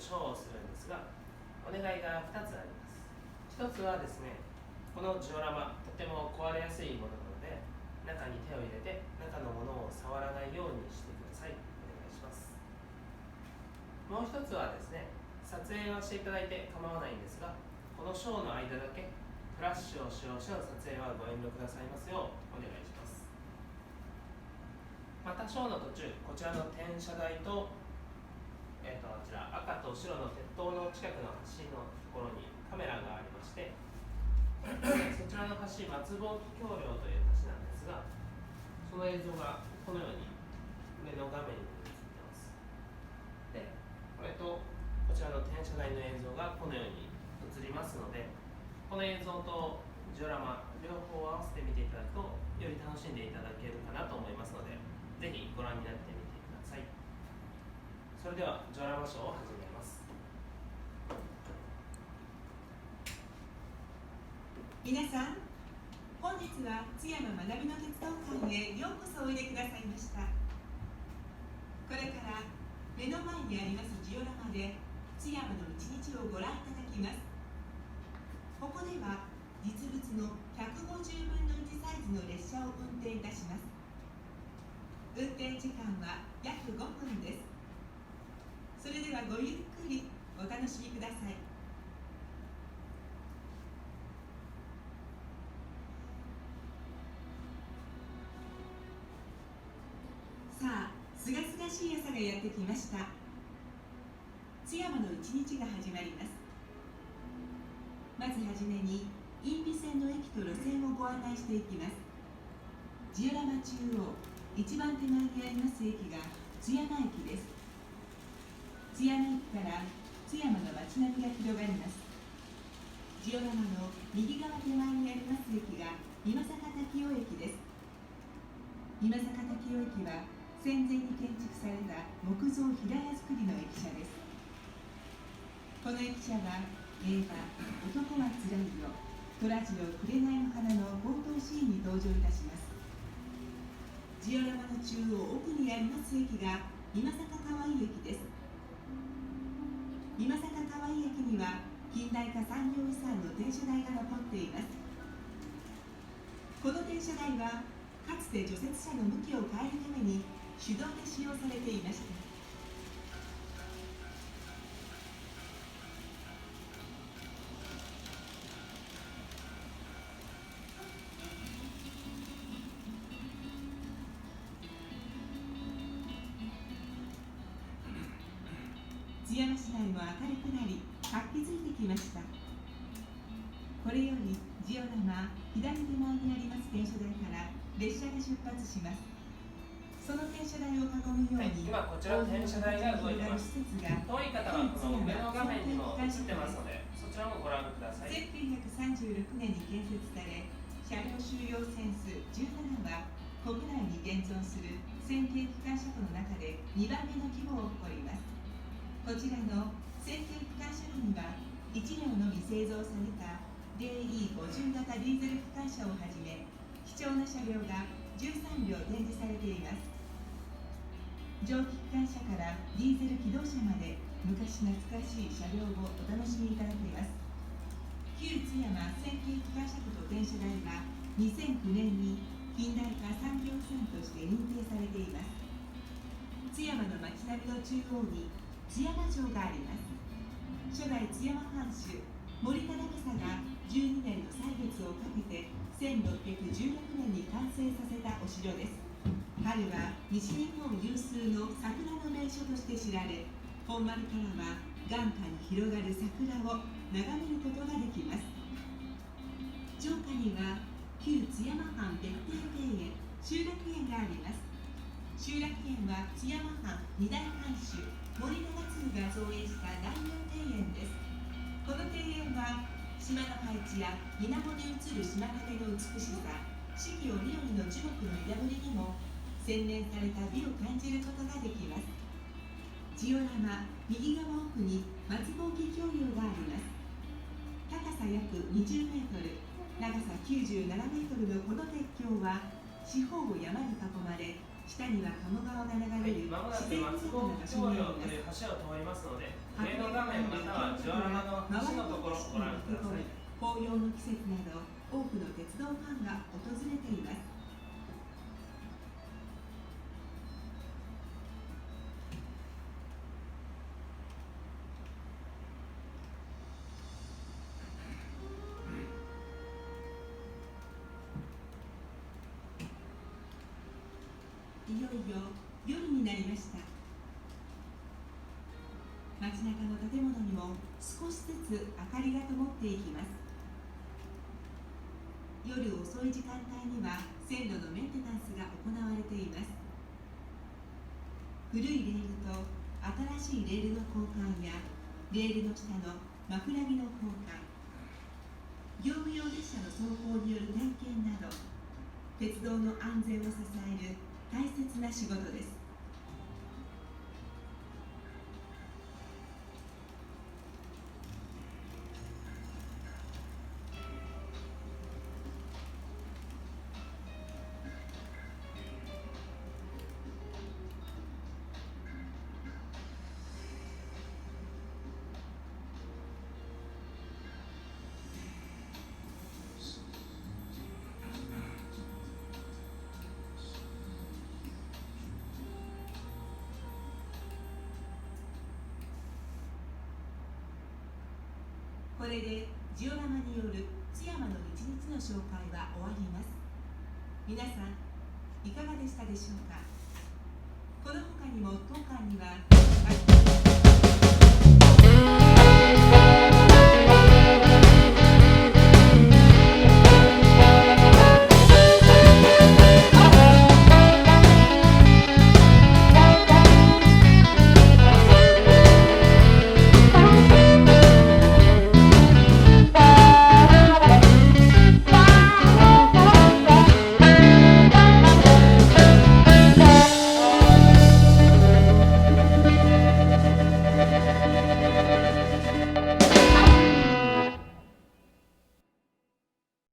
ショーをするんですが、お願いが2つあります。1つはですね、このジオラマ、とても壊れやすいものなので、中に手を入れて中のものを触らないようにしてください。お願いします。もう1つはですね、撮影はしていただいて構わないんですが、このショーの間だけフラッシュを使用しての撮影はご遠慮くださいますようお願いします。またショーの途中、こちらの転車台と、あちら赤と白の鉄塔の近くの橋のところにカメラがありまして、そちらの橋、松坊橋梁という橋なんですが、その映像がこのように上の画面に映っています。で、これとこちらの転車台の映像がこのように映りますので、この映像とジオラマ両方合わせて見ていただくとより楽しんでいただけるかなと思いますので、ぜひご覧になってみてください。それではジオラマショーを始めます。皆さん、本日は津山学びの鉄道館へようこそおいでくださいました。これから目の前にありますジオラマで津山の一日をご覧いただきます。ここでは実物の150分の1サイズの列車を運転いたします。運転時間は約5分です。それではごゆっくりお楽しみください。さあ、すがすがしい朝がやってきました。津山の一日が始まります。まずはじめに因美線の駅と路線をご案内していきます。ジオラマ中央、一番手前にあります駅が津山駅です。津山駅から津山の街並みが広がります。ジオラマの右側手前にあります駅が今坂滝尾駅です。今坂滝尾駅は戦前に建築された木造平屋造りの駅舎です。この駅舎は映画「男はつらいよ」虎次郎紅の花の冒頭シーンに登場いたします。ジオラマの中央奥にあります駅が今坂川井駅です。今坂川井駅には近代化産業遺産の転車台が残っています。この転車台はかつて除雪車の向きを変えるために手動で使用されていました。津山市内も明るくなり活気づいてきました。これよりジオラマ左手前にあります転車台から列車が出発します。その転車台を囲むように、今こちらの転車台が動いています。遠い方はこの上の画面にも映ってますので、そちらもご覧ください。1936年に建設され、車両収容線数17は国内に現存する線形機関車庫の中で2番目の規模を誇ります。こちらの線形機関車庫には1両のみ製造された DE50 型ディーゼル機関車をはじめ、貴重な車両が13両展示されています。蒸気機関車からディーゼル気動車まで昔懐かしい車両をお楽しみいただけます。旧津山線形機関車庫と転車台は2009年に近代化産業遺産として認定されています。津山の街並みの中央に津山城があります。初代津山藩主森忠政が12年の歳月をかけて1616年に完成させたお城です。春は西日本有数の桜の名所として知られ、本丸からは眼下に広がる桜を眺めることができます。城下には旧津山藩別邸庭園、集落園があります。集落園は津山藩二代藩主森長次が造営した大名庭園です。この庭園は島の配置や水面に映る島影の美しさ、四季折々の樹木の枝ぶりにも洗練された美を感じることができます。ジオラマ右側奥に松箒橋梁があります。高さ約20メートル、長さ97メートルのこの鉄橋は四方を山に囲まれ、下には鴨川が流れる自然豊かな場所にあります。橋を通りますので、上の画面またはジオラマの橋のところをご覧ください。紅葉の季節など多くの鉄道ファンが訪れています。いよいよ夜になりました。街中の建物にも少しずつ明かりが灯っていきます。夜遅い時間帯には線路のメンテナンスが行われています。古いレールと新しいレールの交換やレールの下の枕木の交換、業務用列車の走行による点検など鉄道の安全を支える大切な仕事です。これでジオラマによる津山の一日の紹介は終わります。皆さんいかがでしたでしょうか。この他にも当館には